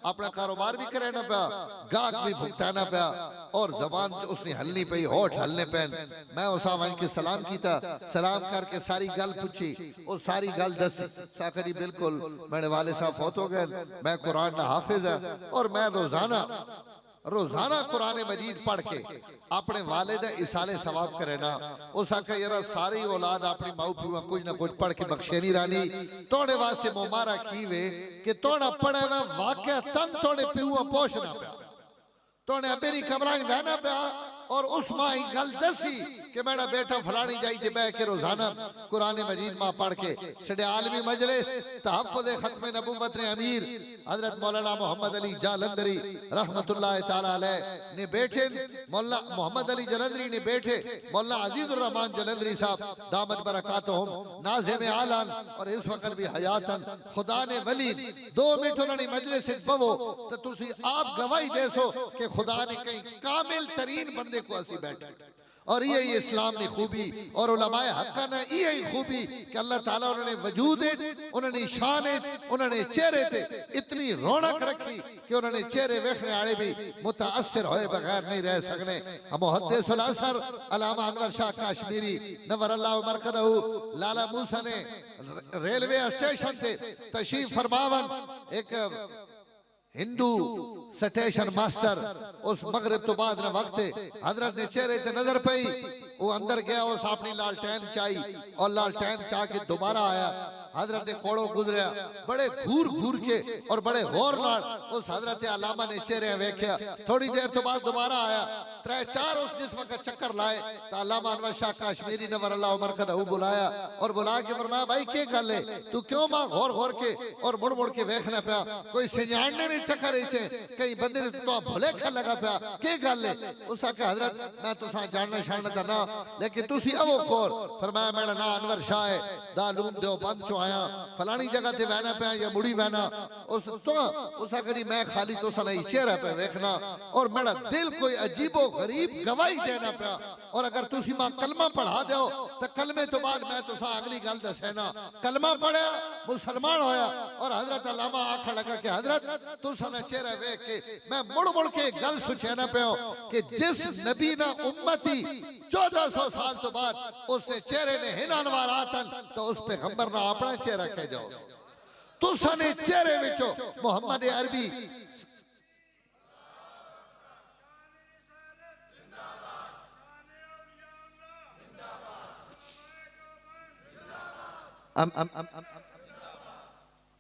अपना कारोबार भी करे ना पाया गाहक भी भुगताना पाया और जबान उसने हलनी पई होठ हलने पैन। मैं उस आवाज के सलाम किया सलाम करके सारी गल पूछी और सारी गल दस साकरी बिल्कुल मेरे वाले साहब फौत हो गए मैं कुरान ना हाफिज है और मैं रोजाना कुरान मजीद पढ़ के अपने वालिद इसाले सवाब करे ना। उस आखा यार सारी औलाद अपनी माऊ पीवा कुछ ना कुछ पढ़ के बख्शे नहीं रानी तोड़े वास्ते मुमारा की वे कि तोड़ा पढ़े वे वाकया तन तोड़े पीवा पोषना पे तोड़े अबेरी कमरा में बहना पे और उस माँ ही गल दसी कि मेरा बेटा फलानी जाई जे बह के रोजाना कुरान मजीद माँ पढ़ के सडे आलमी मजलिस तहफ्फुज़ खत्म नबुव्वत ने अमीर हजरत मौलाना मोहम्मद अली जालंधरी रहमतुल्लाह ताला अलैह ने बैठे मौलाना मोहम्मद अली जालंधरी ने बैठे मौलाना अजीजुर रहमान जालंधरी साहब दामत बरकातुहुम नाज़िम आलान और इस वक्त भी हयातन खुदा ने वली 2 मिनट उन्होंने मजलिस बवो तो तुसी आप गवाही देसो कि खुदा ने कहीं कामिल तरीन बंदे को ऐसी बैठे और ये इस्लाम ने खूबी और उलमाए हक़ ने ये खूबी कि अल्लाह ताला उन्होंने वजूद उन्होंने शान उन्होंने चेहरे थे इतनी रौनक रखी कि उन्होंने चेहरे वेखने वाले भी मुताअस्सिर होए बगैर नहीं रह सकने। मुहद्दिसुल असर अल्लामा अनवर शाह कश्मीरी नव्वरल्लाहु मरकदहू लाला मूसा ने रेलवे स्टेशन से तशरीफ फरमावन एक हिंदू स्टेशन मास्टर उस मगरिब तो बाद ना वक्त हजरत ने चेहरे से नजर पई वो अंदर गया उस अपनी लालटेन चाई और लालटेन चा के दोबारा आया हजरत ने कोड़ो गुजरिया बड़े घूर घूर के और बड़े गौर नाल उस हजरत अल्लामा ने चेहरे वेख्या थोड़ी देर तो बाद दोबारा आया 3-4 उस जिस वक्त चक्कर लाए तो अल्लामा अनवर शाह कश्मीरी नव्वरल्लाहु मरकदहू बुलाया और बुला के फरमाया भाई के गल है तू क्यों मां घोर घोर के और मुड़ मुड़ के वेखना पाया कोई सिजाड़ने नहीं चक्कर इचे कई बंदे तो भुलेखा लगा पाया के गल है उस आके हजरत मैं तुसा जानना शानना दा ना लेकिन तुसी अवो खोर फरमाया मेरा नाम अनवर शाह है दालूम देवबंद चो आया फलानी जगह से बहना पाया या मुड़ी बहना उस आखरी मैं खाली तो सही चेहरा पे वेखना और मेरा दिल कोई अजीबो गरीब गवाही देना पाया और अगर तुसी मां कलमा पढ़ा दो तो कलमे तो बाद मैं तुसा अगली गल दसेना कलमा पढ़या मुसलमान होया और हजरत अल्लामा आख लगा कि हजरत तुसा ने चेहरा वेख के मैं मुड़ मुड़ के गल सुचेना पाया कि जिस नबी ना उम्मती 1400 साल तो बाद उसने चेहरे ने हिनानवार आतन तो उस पैगंबर ना अपना चेहरा कह जाओ तुसा ने चेहरे विचो मोहम्मद अरबी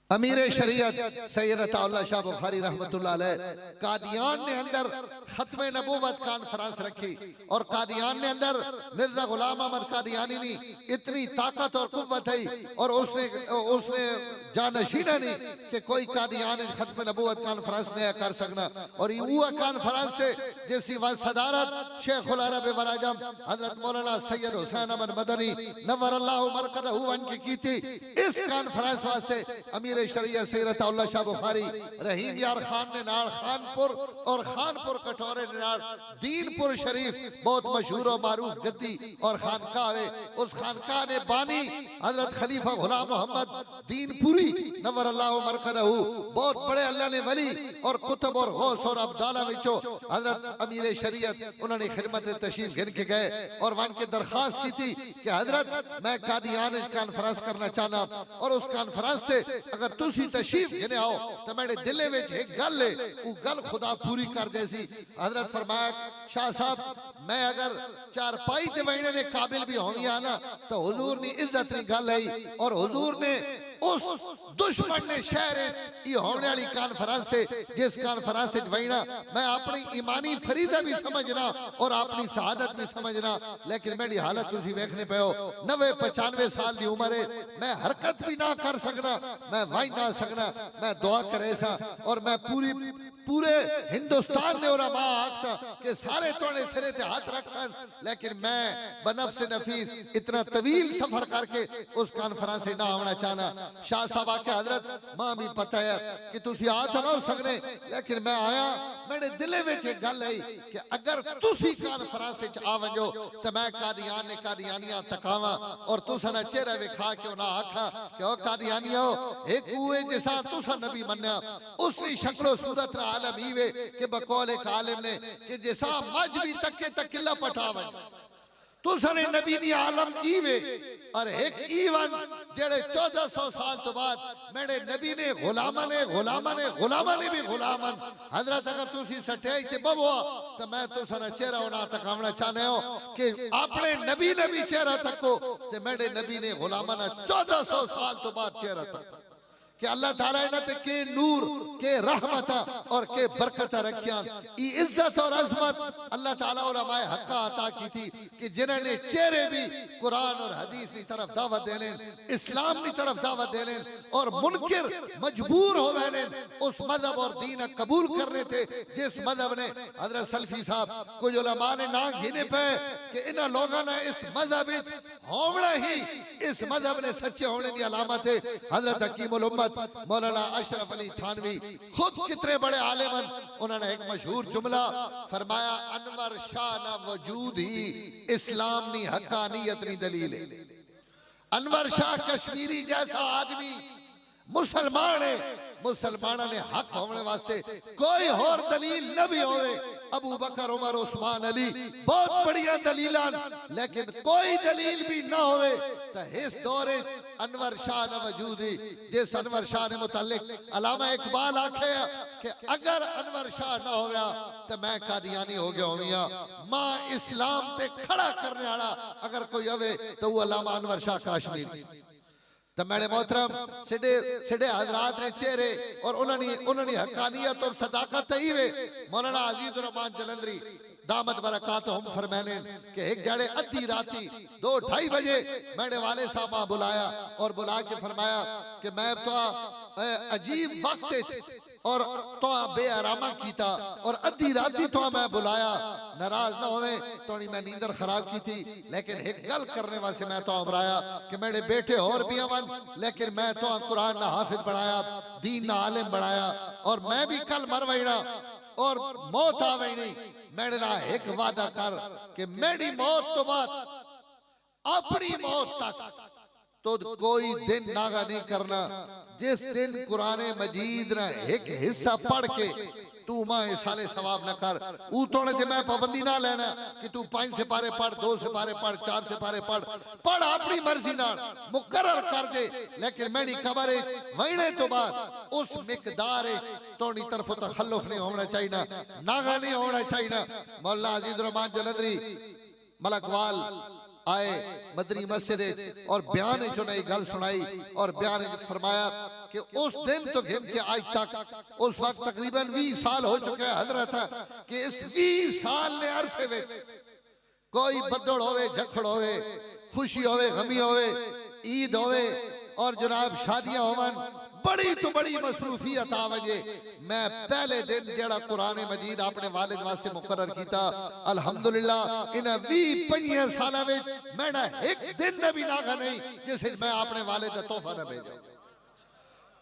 अमीर शरीयत सैयद अताउल्लाह शाह बुखारी रहमतुल्लाह अलैह कादियान ने अंदर खत्म नबूवत कॉन्फ्रेंस रखी और कादियान ने अंदर मिर्जा गुलाम अहमद कादियानी ने इतनी ताकत और कुव्वत है और उसने जानशीना नहीं कि कोई कादियान खत्म नबूवत कॉन्फ्रेंस नहीं कर सकना और ये हुआ कॉन्फ्रेंस से जिसकी सदारत शेखुल अरब वल अजम हजरत मौलाना सैयद हुसैन अहमद मदनी नव्वरल्लाहु मरकदहु अनकी की थी। इस कॉन्फ्रेंस वास्ते अमीर शरीयत सैयद अताउल्लाह शाह बुखारी रहीम यार खान ने नाल खानपुर और खानपुर कटोरे ने नाल दीनपुर शरीफ बहुत मशहूर और मारूफ गद्दी और खानकाह है। उस खानकाह ने बानी हजरत खलीफा गुलाम मोहम्मद दीनपुरी नव्वरल्लाहु मरकदहु बहुत बड़े अल्लाह ने वली और कुतुब और गौस और अब्दाला विचो हजरत अमीर शरीयत उन्होंने खिदमत तशरीफ गिन के गए और वहां के दरखास्त की थी कि हजरत मैं कादियान कॉन्फ्रेंस करना चाहना और उस कॉन्फ्रेंस से अगर तुसी तशरीफ गिने आओ तो मेरे दिल में एक गल है वो गल खुदा पूरी कर देसी। हजरत फरमाया शाह साहब मैं अगर चारपाई ते बैठने ने काबिल भी होंगी ना तो हुजूर ने इज्जत की गल है और हुजूर ने उस दुश्मन ने शहर ये होने वाली कॉन्फ्रेंस से जिस कॉन्फ्रेंस से बैठना मैं अपनी ईमानी फरीदा भी समझना और अपनी शहादत भी समझना लेकिन मेरी हालत तुसी देखने पे हो 90-95 साल की उम्र है मैं हरकत भी ना कर सकना मैं वाई ना सकना मैं दुआ करे सा और मैं पूरे हिंदुस्तान ने उलमा आखसा कि सारे तोड़े सिरे ते हाथ रख सन लेकिन मैं बनफ्स नफीस इतना तवील सफर करके उस कॉन्फ्रेंस से ना आना चाहना। शाह साहब आके हजरत मां भी पता है कि तुसी आ तो ना हो सकने लेकिन मैं आया मेरे दिले में एक गल है कि अगर तुसी कॉन्फ्रेंस विच आ वजो तो मैं कादियान ने कादियानियां तकावा और तुसा ना चेहरा विखा के ना आखा कि ओ कादियानियो एक हुए जैसा तुसा नबी मन्या उसकी शक्लो सूरत रा आलम ईवे कि बकौल एक आलिम ने कि जैसा मज भी तके तकिला पठावे तुसने नबी दी आलम ईवे और एक ईवन जेड़े 1400 साल तो बाद मेरे नबी ने गुलामा ने भी गुलामन हजरत अगर तुसी सटे ते बबो तो मैं तुसना चेहरा होना तकावना चाहने हो कि अपने नबी ने भी चेहरा तको ते मेरे नबी ने गुलामा ना 1400 साल तो बाद चेहरा तक कि अल्लाह ताला इन्हें के नूर के रहमत और के बरकत रखियां ई इज्जत और अजमत अल्लाह ताला उलमाए हक्का अता की थी कि जिन्होंने चेहरे भी कुरान और हदीस की तरफ दावत देने इस्लाम की तरफ दावत देने और मुनकिर मजबूर हो गए उस मजहब और दीन कबूल करने थे जिस मजहब ने हजरत सल्फी साहब कुछ उलमा ने ना गिने पे कि इन लोगों ने इस मजहब होना ही इस मजहब ने सच्चे होने की अलामत है। हजरत हकीमुल उम्मत मौलाना अशरफ अली थानवी खुद कितने बड़े आलिमन उन्होंने एक मशहूर जुमला फरमाया अनवर शाह ना वजूद ही इस्लाम नी हक्कानियत नी दलील है। अनवर शाह कश्मीरी जैसा आदमी मुसलमान है मुसलमाना ने हक होने वास्ते कोई और दलील न भी होवे अबू बकर उमर उस्मान अली बहुत बढ़िया दलील लेकिन कोई दलील भी ना होवे तो इस दौरे अनवर शाह न वजूदी जिस अनवर शाह ने मुतालिक अलामा इकबाल आखे कि अगर अनवर शाह ना होया तो मैं कादियानी हो गया होविया मां इस्लाम ते खड़ा करने वाला अगर कोई आवे तो वो अलामा अनवर शाह कश्मीर तो मेरे मोहतरम सिडे सिडे हजरात ने चेहरे और उन्होंने हकानियत और सदाकत ही वे मौलाना अजीज रहमान जलंधरी दामद बरकात हम फरमाने कि एक जड़े अद्धी राती 2-2:30 बजे मेरे वाले साहब बुलाया और बुला के फरमाया कि मैं तो अजीब वक्त और तो बेआरामा कीता और अद्धी राती तो मैं बुलाया नाराज ना होवे तो मैं नींदर खराब की थी लेकिन एक गल करने वास्ते मैं तो अमराया कि मेरे बेटे और भी अवन लेकिन मैं तो कुरान ना हाफिज बनाया दीन ना आलिम बनाया और मैं भी कल मर वहीना और मौत आ वही मेरे ना एक वादा कर कि मेरी मौत तो बाद अपनी मौत तक तो कोई दिन नागा नहीं करना जिस दिन कुरान मजीद ना एक हिस्सा पढ़ के तू मां साले सवाब न कर उतोने से मैं पाबंदी ना लेना कि तू 5 सिपारे पढ़ 2 सिपारे पढ़ 4 सिपारे पढ़ अपनी मर्जी नाल मुकर्रर कर दे लेकिन मेरी खबर है महीने तो बाद उस मिकदार तोड़ी तरफ तखल्लुफ नहीं होना चाहिए नागा नहीं होना चाहिए। मौलाना अजीज रहमान जलंधरी मलकवाल आए मदनी मस्जिद और बयान जो नई गल सुनाई और बयान फरमाया कि उस दिन तो घिन के आज तक उस वक्त तकरीबन 20 साल हो चुके हैं हजरत कि इस 20 साल ने अरसे में कोई बदड़ होवे झखड़ होवे खुशी होवे गमी होवे ईद होवे और जनाब शादियां होवन बड़ी तो बड़ी मसरूफियत आ वजे मैं पहले दिन जेड़ा कुरान मजीद अपने वालिद वास्ते मुकर्रर कीता अल्हम्दुलिल्लाह इन 20-25 साल में मैंने एक दिन ने भी नागा नहीं जिसे मैं अपने वालिद का तोहफा न भेजा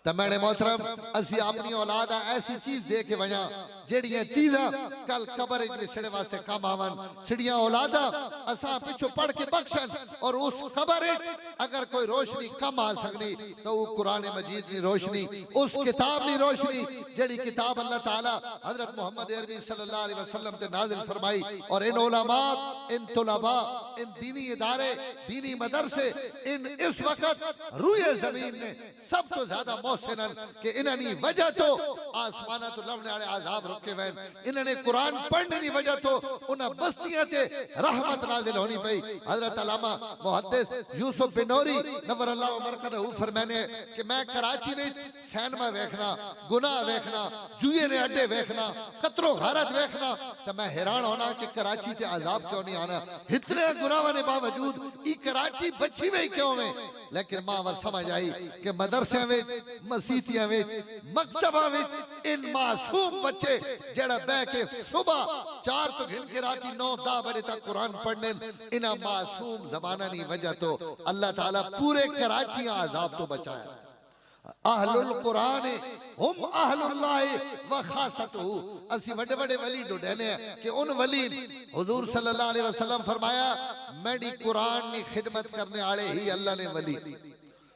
तो मैंने मोहतरम असी अपनी औलाद ऐसी चीज दे के वजा जेड़ियां चीज़ां कल कबर विछड़े वास्ते काम आवन सिड़ियां औलादा असा पिछो पढ़ के बख्शन और उस कबर अगर कोई रोशनी कम आ सकनी तो वो कुरान मजीद की रोशनी उस किताब की रोशनी जेड़ी किताब अल्लाह ताला हजरत मोहम्मद अरबी सल्लल्लाहु अलैहि वसल्लम ते नाज़िल फरमाई और इन उलमा इन तुलबा इन दीनी इदारे दीनी मदरसे इन इस वक्त रूए जमीन ने सब तो ज्यादा मोहसिनन के इन्हनी वजह तो आसमाना तो लवने वाले आजाब रुके वैन इन्होंने कुरान पढ़ने की वजह तो उन्हें बस्तियां ते रहमत नाजिल होनी पई हजरत अल्लामा मुहद्दिस यूसुफ बिन नूरी नव्वरल्लाहु मरकदहू फरमाने कि मैं कराची में सिनेमा देखना गुनाह देखना जुए ने अड्डे देखना कतरो गारत देखना तो मैं हैरान होना कि कराची ते अजाब क्यों नहीं आना इतने गुनाहों के बावजूद ई कराची बची हुई क्यों है लेकिन मां वर समझ आई कि मदरसे में मसीतियां में मकतबा में इन मासूम बच्चे जड़ा बह के सुबह 4 तो घिन के रात 9-10 बजे तक कुरान पढ़ने इन मासूम जमाना नहीं वजह तो अल्लाह ताला पूरे कराची अजाब तो बचाया अहलुल कुरान हम अहलुल्लाह व खासतहू असी बड़े बड़े वली ढूंढने कि उन वली हुजूर सल्लल्लाहु अलैहि वसल्लम फरमाया मेरी कुरान की खिदमत करने वाले ही अल्लाह ने वली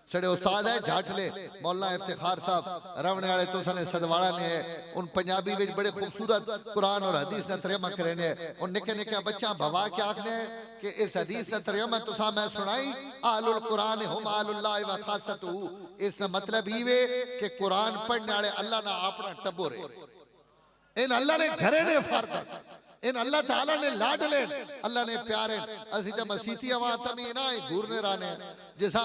सड़े उस्ताद है झाटले मौलाना इफ्तिखार साहब रवने वाले तो सने सदवाड़ा ने है उन पंजाबी में बड़े खूबसूरत कुरान और हदीस का तर्जुमा करने और निके निके बच्चा भवा के आखने कि इस हदीस का तर्जुमा तो सा मैं सुनाई आलुल कुरान हुम आलुल्लाह व खासतहू इसका मतलब ये कि कुरान पढ़ने वाले अल्लाह ना अपना टब्बो रे इन अल्लाह ने घरे ने फर्द इन अल्लाह ताला ने लाडले अल्लाह ने प्यारे असि तो मसीतियां वहां तमी ना घूरने राने जैसा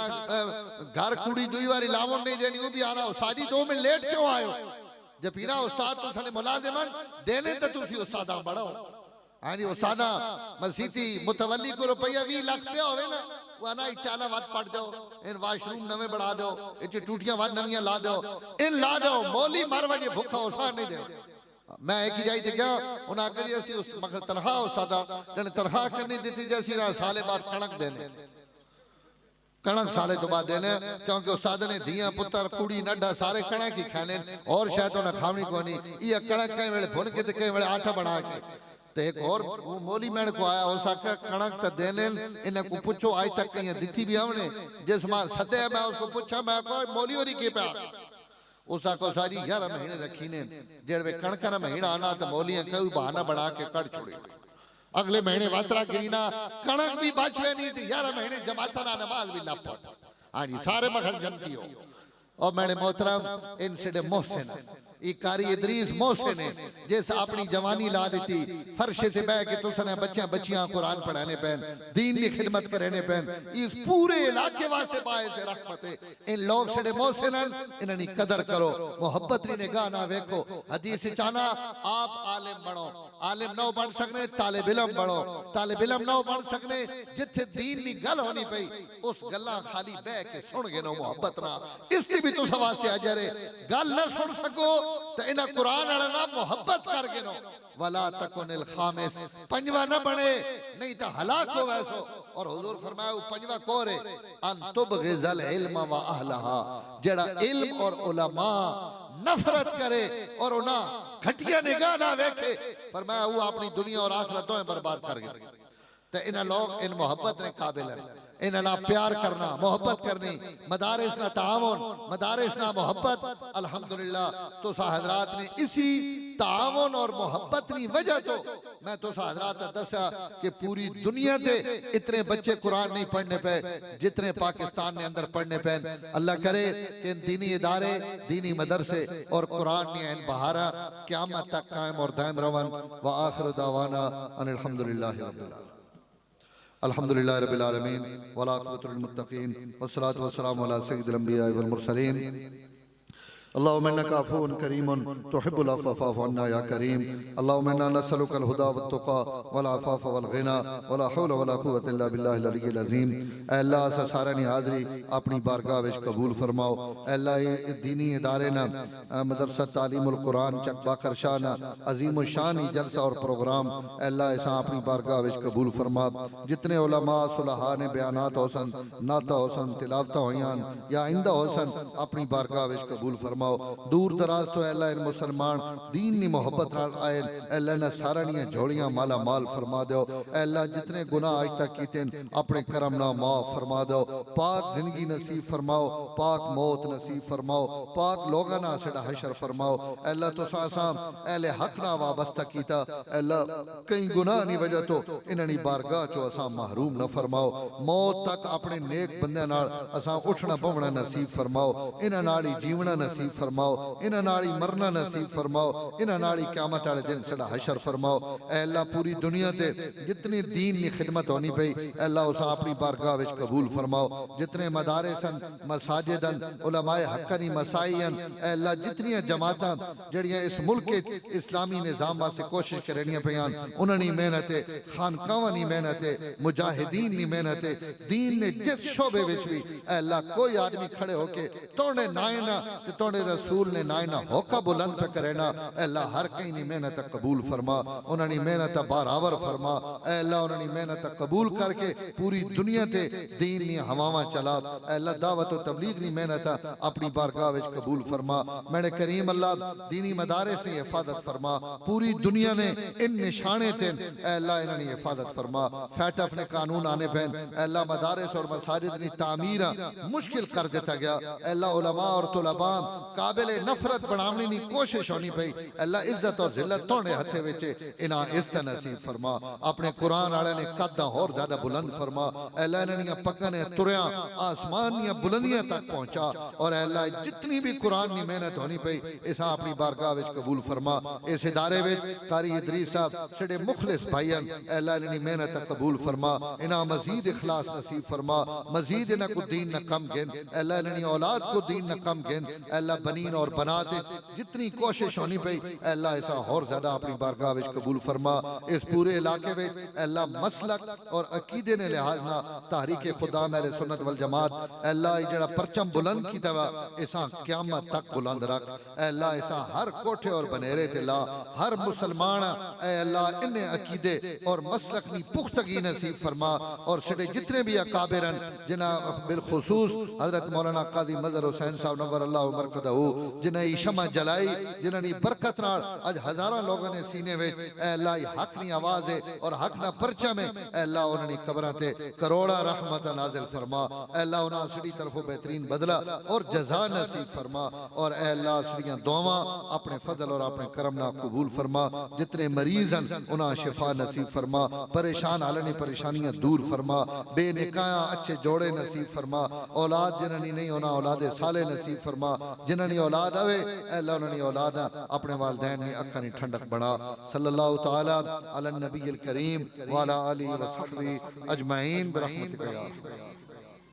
घर कुड़ी दुई बारी लावन नहीं देनी वो भी आना साजी 2 मिनट लेट क्यों आयो जब पीना उस्ताद तो सने मुलाजिमन देने तो तुसी उस्तादा बढ़ो हां जी उस्तादा मसीती मुतवल्ली को रुपया 20 लाख पे होवे ना वो ना इटाला वाट पड़ जाओ इन वाशरूम नवे बढ़ा दो इच टूटियां वाट नवियां ला दो इन ला दो मौली मारवाजे भूखा उसा नहीं दे मैं एक ही जाई थे क्या उन्हें आकर जैसी उस मगर तरहा उस्तादा जने तरहा करनी देती जैसी ना साले बाद कणक देने कणक साले तो बाद देने क्योंकि उस्ताद ने दिया पुत्र कुड़ी नड्डा सारे कणक ही खाने और शायद उन्हें खावनी को नहीं ये कणक कई वेले भुन के कई वेले आटा बना के तो एक और वो मौली मैन को आया उस आका कणक तो देने इन्हें को पूछो आज तक कहीं दिखती भी हमने जिस मां सदे मैं उसको पूछा मैं को मौली और ही के पे उस आको सारी 11 महीने रखी ने जेड़े कणक ना महीना आना तो मौलियां कोई बहाना बना के कट छोड़ी अगले महीने वात्रा गिरीना कणक भी बचवे नहीं थी 11 महीने जमाता ना नमाज भी ना पढ़ हाँ जी सारे मखन जनती हो और मैंने मोहतरम इनसे मोहसिन कारी इदरीस मोहसिन है जैसे अपनी जवानी ला देती फर्शे से बह के तुसने बच्चे बच्चियां कुरान पढ़ाने पैन दीन की खिदमत करने पैन इस पूरे इलाके वास्ते बाए से रहमत है इन लोग से मोहसिन इन्हनी कदर करो मोहब्बत री निगाह ना देखो हदीस चाहना आप आलिम बनो आलिम न बन सकने तालिब इल्म बनो तालिब इल्म न बन सकने जिथे दीन की गल होनी पई उस गल्ला खाली बह के सुन गए नो मोहब्बत ना इसकी भी तुस वास्ते अजरे गल न सुन सको तो इना कुरान वाला ना मोहब्बत कर के नो वला तकुनिल खामिस पंजवा न बने नहीं तो हलाक हो वैसो और हुजूर फरमाया पंजवा कोरे अन तुबगिज़ल इल्म व अहलहा जेड़ा इल्म और उलमा नफरत करे और उना घटिया निगाह ना देखे फरमाया वो अपनी दुनिया और आखिरत दोनों बर्बाद कर गए तो इन लोग इन मोहब्बत ने काबिल है इन ना प्यार करना मोहब्बत करनी मदारिस ना ताआवुन मदारिस ना मोहब्बत अल्हम्दुलिल्लाह तो हजरात ने इसी ताआवुन और मोहब्बत की वजह तो मैं तो हजरात दसा कि पूरी दुनिया से इतने बच्चे कुरान नहीं पढ़ने पे जितने पाकिस्तान ने अंदर पढ़ने पे अल्लाह करे कि इन दीनी इदारे दीनी मदरसे और कुरान ने इन बहारा क़यामत तक कायम और दायम रवन व आखिर दावाना अनिल हम्दुलिल्लाहि रब्बिल आलमीन। अल्हम्दुलिल्लाहि रब्बिल आलमीन वला अक़ीबतुल मुत्तक़ीन वस्सलातु वस्सलामु अला सय्यिदिल अंबिया वल मुरसलीन। अल्लाहुम्मा इन्नका अफ़्वुन करीमुन तुहिब्बुल अफ़्व फ़अफ़ु अन्ना या करीम। अल्लाहुम्मा इन्ना नस्अलुकल हुदा वत्तुक़ा वल अफ़ाफ़ वल ग़िना वला हौला वला कुव्वता इल्ला बिल्लाहिल अलिय्यिल अज़ीम। ऐ अल्लाह अस सारे नी हाज़री अपनी बारगाह विच कबूल फरमाओ। ऐ अल्लाह ये दीनी इदारे ना मदरसा तालीमुल कुरान चक बाकर शाह ना अज़ीम शान जलसा और प्रोग्राम ऐ अल्लाह ऐसा अपनी बारगाह विच कबूल फरमा। जितने उलमा सुलहा ने बयानात होसन नाता होसन तिलावत होयान या आइंदा होसन अपनी बारगाह विच कबूल फरमा। दूर दराज तो अल्लाह इन मुसलमान दीन नी मोहब्बत नाल आए अल्लाह ने सारा नी झोलियां माला माल फरमा दो। अल्लाह जितने गुनाह आज तक कीते अपने करम ना माफ फरमा दो। पाक जिंदगी नसीब फरमाओ, पाक मौत नसीब फरमाओ, पाक लोगां ना सदा हशर फरमाओ। अल्लाह तो सासा अहले हक ना वाबस्ता कीता अल्लाह कई गुनाह नी वजह तो इन्हां बारगाह चो असा महरूम न फरमाओ। मौत तक अपने नेक बंदे नाल असा उठना बवना नसीब फरमाओ। इन्हां नाल ही जीवना नसीब फरमाओ, इन्हां नाल ही मरना नसीब फरमाओ, इन्हां नाल ही क़यामत वाले दिन सदा हशर फरमाओ। ऐ अल्लाह पूरी दुनिया ते जितनी दीन की खिदमत होनी पई अल्लाह उस अपनी बारगाह विच कबूल फरमाओ। जितने मदारिसन मसाजिदन उलमाए हक्कानी मसाईन ऐ अल्लाह जितनी जमातां जड़ियां इस मुल्क इस्लामी निज़ाम वास्ते कोशिश करनियां पईयां उन्हां दी मेहनत खानकावां दी मेहनत मुजाहिदीन दी मेहनत दीन ने जिस शोबे विच भी ऐ अल्लाह कोई आदमी खड़े होके तोड़े नाए ना ते तोड़े रसूल ने नाए ना होका बुलंद पे करे ना अल्लाह हर कहीं नी मेहनत कबूल फरमा। उन्होंने मेहनत बराबर फरमा अल्लाह उन्होंने मेहनत कबूल करके पूरी दुनिया ते दीन नी हवावां चला अल्लाह दावत और तबलीग नी मेहनत अपनी बारगाह विच कबूल फरमा। मेरे करीम अल्लाह दीनी मदारिस की हिफाजत फरमा। पूरी दुनिया ने इन निशाने ते अल्लाह इन्होंने हिफाजत फरमा। फैटफ ने कानून आने पैन अल्लाह मदारिस और मसाजिद की तामीर मुश्किल कर दिता गया। अल्लाह उलमा और तुलबा काबिले नफरत बनाने की कोशिश होनी पई अल्लाह इज्जत और जिल्लत तोड़े हथे विच इन्हां इज्जत नसीब फरमा। अपने कुरान वाले ने कद और ज्यादा बुलंद फरमा अल्लाह इन्हां पग्गां ने तुरया आसमान दी बुलंदियां तक पहुंचा और अल्लाह जितनी भी कुरान की मेहनत होनी पई इसा अपनी बारगाह विच कबूल फरमा। इस इदारे विच कारी इदरीस साहब सड़े मुखलिस भाईयन अल्लाह इन्हां मेहनत कबूल फरमा। इन्हां मजीद इखलास नसीब फरमा। मजीद इन्हां को दीन न कम गिन अल्लाह इन्हां औलाद को दीन न कम गिन अल्लाह बनीन और बनाते जितनी कोशिश होनी पई अल्लाह ऐसा और ज्यादा अपनी बारगाह विच कबूल फरमा। इस पूरे इलाके में अल्लाह मसलक और अकीदे ने लिहाज ना तहरीक खुदा मेरे सुन्नत वल जमात अल्लाह जड़ा परचम बुलंद की दवा ऐसा क़यामत तक बुलंद रख अल्लाह ऐसा हर कोठे और बनेरे ते ला हर मुसलमान अल्लाह इन्हें अकीदे और मसलक की पुख्तगी नसीब फरमा। और सड़े जितने भी अकाबिरन जिन्हें बिलखुसूस हजरत मौलाना काजी मजहर हुसैन साहब नव्वर अल्लाह मरकदहू जिन्हें शमा जलाई जिन्हें बरकत नाल आज हजारों लोगों ने सीने में अल्लाह हक नी आवाज है और हक ना परचम है अल्लाह उन्होंने कब्रां ते करोड़ा रहमत नाजिल फरमा। अल्लाह उन्हां सड़ी तरफों बेहतरीन बदला और जजा नसीब फरमा। और अल्लाह सड़ियां दुआवां अपने फजल और अपने करम ना कबूल फरमा। जितने मरीज हैं उन्हां शिफा नसीब फरमा। परेशान हालनी परेशानियां दूर फरमा। बेनिकायां अच्छे जोड़े नसीब फरमा। औलाद जिन्हें नहीं उन्हां औलादे साले नसीब फरमा। जिन्हें औलाद आवे अल्लाह उन्होंने औलाद अपने वालिदैन ने अखा नी ठंडक बना। सल्लल्लाहु तआला अला नबील करीम व अला आलिहि व सहबिहि अजमईन बिरहमतिका या